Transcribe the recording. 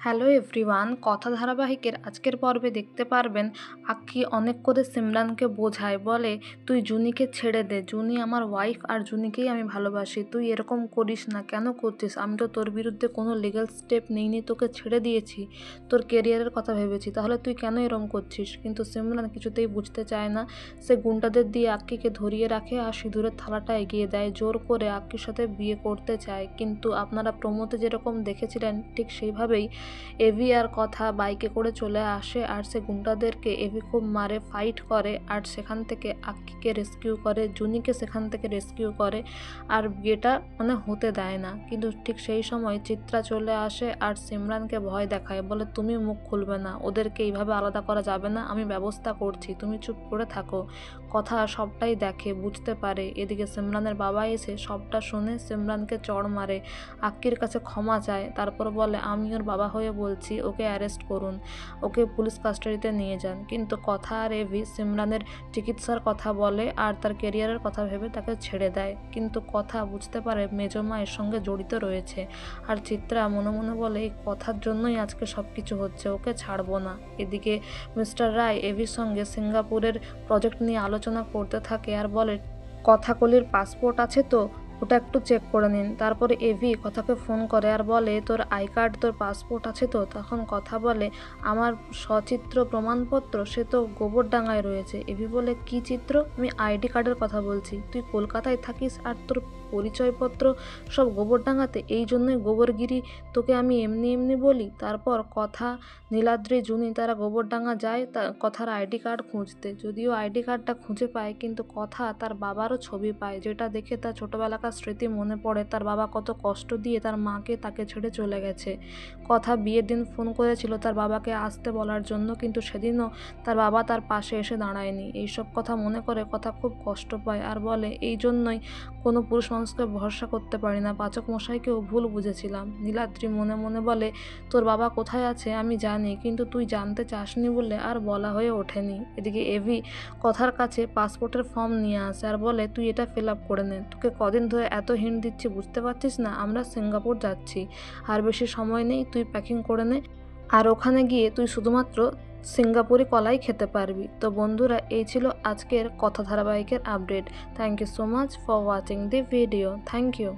Hello everyone, কথা ধারাবাহিকের আজকের পর্বে দেখতে পারবেন আক্কি অনেক করে সিমরানকে বোঝায়, বলে তুই জুনিকে ছেড়ে দে, জুনি আমার ওয়াইফ আর জুনিকেই আমি ভালোবাসি, তুই এরকম করিস না, কেন করছিস? আমি তো তোর বিরুদ্ধে কোনো লিগ্যাল স্টেপ নিইনি, তোকে ছেড়ে দিয়েছি, তোর কেরিয়ারের কথা ভেবেছি, তাহলে তুই কেন এরকম করছিস? কিন্তু সিমরান কিছুতেই বুঝতে চায় না। সে গুন্ডাদের দিয়ে আক্কিকে ধরিয়ে রাখে আর সিঁদুরের থালাটা এগিয়ে দেয়, জোর করে আক্কির সাথে বিয়ে করতে চায়। কিন্তু আপনারা প্রোমোতে যেরকম দেখেছিলেন ঠিক সেইভাবেই এভি আর কথা বাইকে করে চলে আসে আর সে গুন্ডাদেরকে এভি খুব মারে, ফাইট করে আর সেখান থেকে আক্কিকে রেস্কিউ করে, জুনিকে সেখান থেকে রেস্কিউ করে আর বিয়েটা হতে দেয় না। কিন্তু ঠিক সেই সময় চিত্রা চলে আসে আর সিমরানকে ভয় দেখায়, বলে তুমি মুখ খুলবে না, ওদেরকে এইভাবে আলাদা করা যাবে না, আমি ব্যবস্থা করছি, তুমি চুপ করে থাকো। কথা সবটাই দেখে, বুঝতে পারে। এদিকে সিমরানের বাবা এসে সবটা শুনে সিমরানকে চড় মারে, আক্কির কাছে ক্ষমা চায়, তারপর বলে আমি ওর বাবা হয়ে বলছি ওকে অ্যারেস্ট করুন, ওকে পুলিশ কাস্টাডিতে নিয়ে যান। কিন্তু কথা আর এভি সিমরানের চিকিৎসার কথা বলে আর তার কেরিয়ারের কথা ভেবে তাকে ছেড়ে দেয়। কিন্তু কথা বুঝতে পারে মেজমা এর সঙ্গে জড়িত রয়েছে আর চিত্রা মনে মনে বলে এই কথার জন্যই আজকে সব কিছু হচ্ছে, ওকে ছাড়বো না। এদিকে মিস্টার রায় এভির সঙ্গে সিঙ্গাপুরের প্রজেক্ট নিয়ে আলোচনা করতে থাকে আর বলে কথাকলির পাসপোর্ট আছে তো, ওটা একটু চেক করে নিন। তারপরে এভি কথাকে ফোন করে আর বলে তোর আই কার্ড, তোর পাসপোর্ট আছে তো? তখন কথা বলে আমার সচিত্র প্রমাণপত্র সে তো গোবরডাঙ্গায় রয়েছে। এভি বলে কি চিত্র? আমি আইডি কার্ডের কথা বলছি, তুই কলকাতায় থাকিস আর তোর পরিচয়পত্র সব গোবরডাঙ্গাতে, এই জন্যই গোবরগিরি তোকে আমি এমনি এমনি বলি। তারপর কথা, নীলাদ্রি, জুনি তারা গোবরডাঙ্গা যায় কথার আইডি কার্ড খুঁজতে। যদিও আইডি কার্ডটা খুঁজে পায় কিন্তু কথা তার বাবারও ছবি পায়, যেটা দেখে তার ছোটোবেলাকার স্মৃতি মনে পড়ে, তার বাবা কত কষ্ট দিয়ে তার মাকে তাকে ছেড়ে চলে গেছে। কথা বিয়ের দিন ফোন করেছিল তার বাবাকে আসতে বলার জন্য, কিন্তু সেদিনও তার বাবা তার পাশে এসে দাঁড়ায়নি। এইসব কথা মনে করে কথা খুব কষ্ট পায় আর বলে এই জন্যই কোনো পুরুষ মানুষকে ভরসা করতে পারি না, পাচক মশাইকেও ভুল বুঝেছিলাম। নীলাদ্রি মনে মনে বলে তোর বাবা কোথায় আছে আমি জানি, কিন্তু তুই জানতে চাসনি বলে আর বলা হয়ে ওঠেনি। এদিকে এভি কথার কাছে পাসপোর্টের ফর্ম নিয়ে আসে আর বলে তুই এটা ফিল আপ করে নে, তোকে কদিন ধরে এত হিন্ট দিচ্ছি বুঝতে পারছিস না, আমরা সিঙ্গাপুর যাচ্ছি, আর বেশি সময় নেই, তুই প্যাকিং করে নে, আর ওখানে গিয়ে তুই শুধুমাত্র সিঙ্গাপুরি কলাই খেতে পারবি। তো বন্ধুরা, এই ছিল আজকের কথা ধারাবাহিকের আপডেট। Thank you so much for watching the video. Thank you.